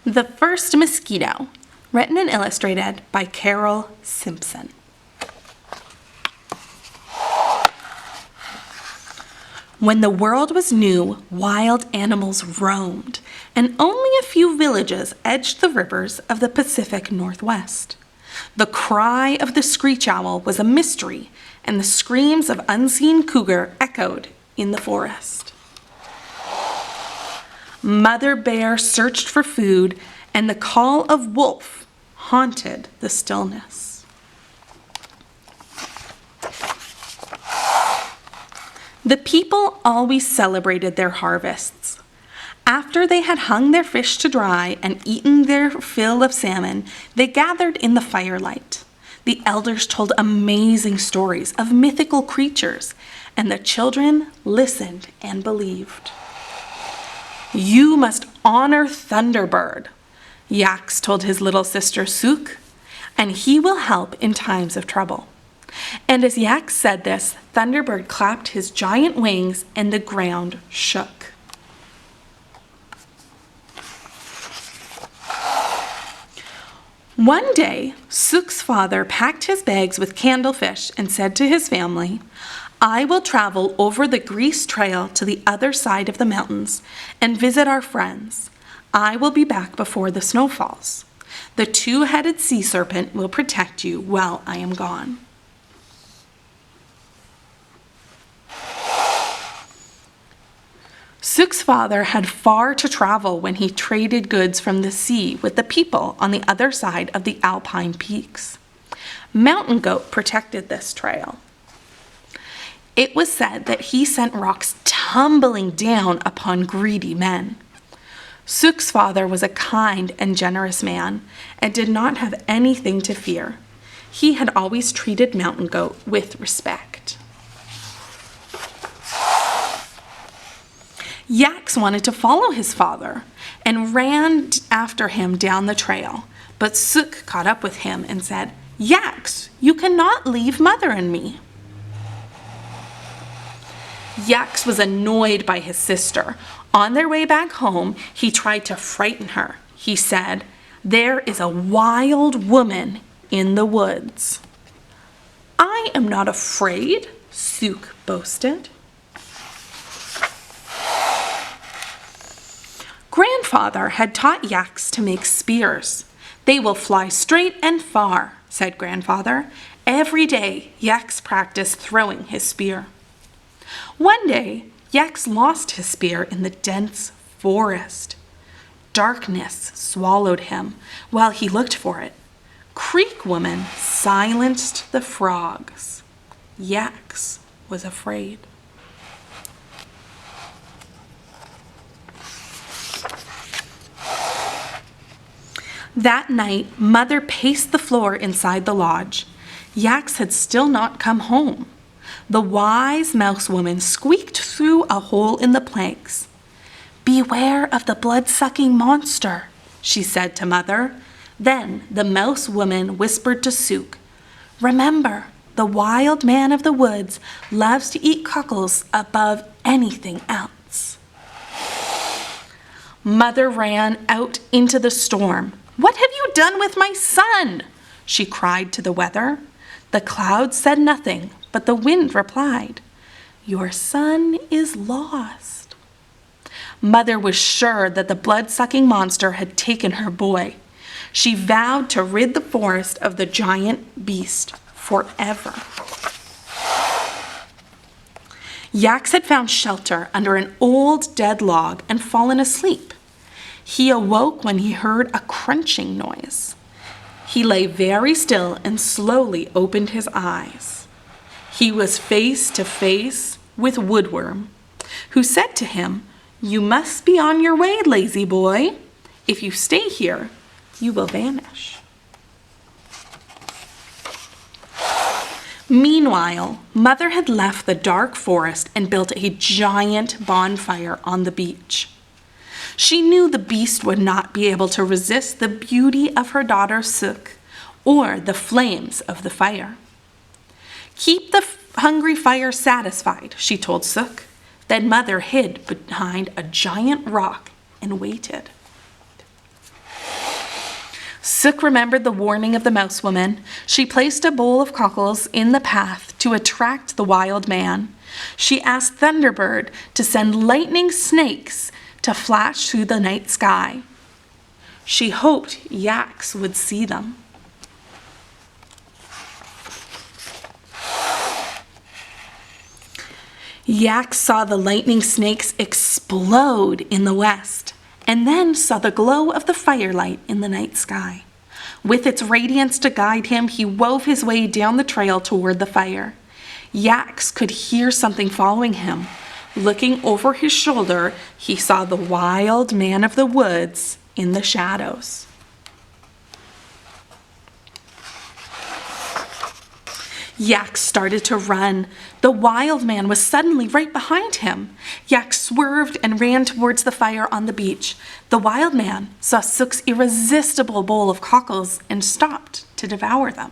The First Mosquito, written and illustrated by Caroll Simpson. When the world was new, wild animals roamed, and only a few villages edged the rivers of the Pacific Northwest. The cry of the screech owl was a mystery, and the screams of unseen cougar echoed in the forest. Mother Bear searched for food, and the call of wolf haunted the stillness. The people always celebrated their harvests. After they had hung their fish to dry and eaten their fill of salmon, they gathered in the firelight. The elders told amazing stories of mythical creatures, and the children listened and believed. "You must honor Thunderbird," Yax told his little sister Sook, "and he will help in times of trouble." And as Yax said this, Thunderbird clapped his giant wings and the ground shook. One day, Sook's father packed his bags with candlefish and said to his family, "I will travel over the grease trail to the other side of the mountains and visit our friends. I will be back before the snow falls. The two-headed sea serpent will protect you while I am gone." Sook's father had far to travel when he traded goods from the sea with the people on the other side of the alpine peaks. Mountain Goat protected this trail. It was said that he sent rocks tumbling down upon greedy men. Sook's father was a kind and generous man and did not have anything to fear. He had always treated Mountain Goat with respect. Yax wanted to follow his father and ran after him down the trail, but Sook caught up with him and said, "Yax, you cannot leave Mother and me." Yax was annoyed by his sister. On their way back home, he tried to frighten her. He said, "There is a wild woman in the woods." "I am not afraid," Sook boasted. Grandfather had taught Yax to make spears. "They will fly straight and far," said Grandfather. Every day, Yax practiced throwing his spear. One day, Yax lost his spear in the dense forest. Darkness swallowed him while he looked for it. Creek Woman silenced the frogs. Yax was afraid. That night, Mother paced the floor inside the lodge. Yax had still not come home. The wise mouse woman squeaked through a hole in the planks. "Beware of the blood-sucking monster," she said to Mother. Then the mouse woman whispered to Sook, "Remember, the wild man of the woods loves to eat cockles above anything else." Mother ran out into the storm. "What have you done with my son?" she cried to the weather. The clouds said nothing, but the wind replied, "Your son is lost." Mother was sure that the blood-sucking monster had taken her boy. She vowed to rid the forest of the giant beast forever. Yax had found shelter under an old dead log and fallen asleep. He awoke when he heard a crunching noise. He lay very still and slowly opened his eyes. He was face to face with Woodworm, who said to him, "You must be on your way, lazy boy. If you stay here, you will vanish." Meanwhile, Mother had left the dark forest and built a giant bonfire on the beach. She knew the beast would not be able to resist the beauty of her daughter Sook or the flames of the fire. "Keep the hungry fire satisfied," she told Sook. Then Mother hid behind a giant rock and waited. Sook remembered the warning of the mouse woman. She placed a bowl of cockles in the path to attract the wild man. She asked Thunderbird to send lightning snakes to flash through the night sky. She hoped Yax would see them. Yax saw the lightning snakes explode in the west, and then saw the glow of the firelight in the night sky. With its radiance to guide him, he wove his way down the trail toward the fire. Yax could hear something following him. Looking over his shoulder, he saw the wild man of the woods in the shadows. Yax started to run. The wild man was suddenly right behind him. Yax swerved and ran towards the fire on the beach. The wild man saw Sook's irresistible bowl of cockles and stopped to devour them.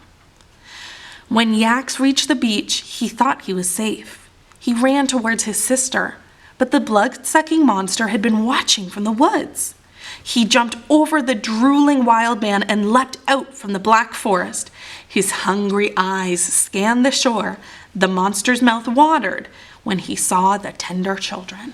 When Yax reached the beach, he thought he was safe. He ran towards his sister, but the blood-sucking monster had been watching from the woods. He jumped over the drooling wild man and leapt out from the black forest. His hungry eyes scanned the shore. The monster's mouth watered when he saw the tender children.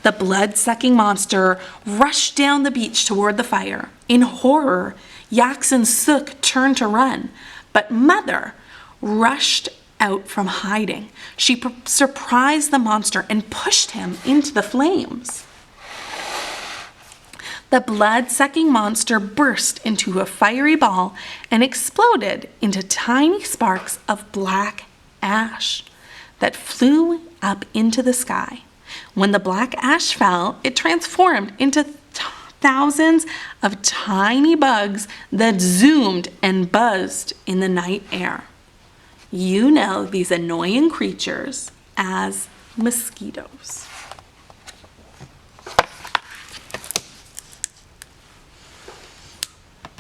The blood-sucking monster rushed down the beach toward the fire. In horror, Yax and Sook turned to run, but Mother rushed out from hiding. She surprised the monster and pushed him into the flames. The blood-sucking monster burst into a fiery ball and exploded into tiny sparks of black ash that flew up into the sky. When the black ash fell, it transformed into thousands of tiny bugs that zoomed and buzzed in the night air. You know these annoying creatures as mosquitoes.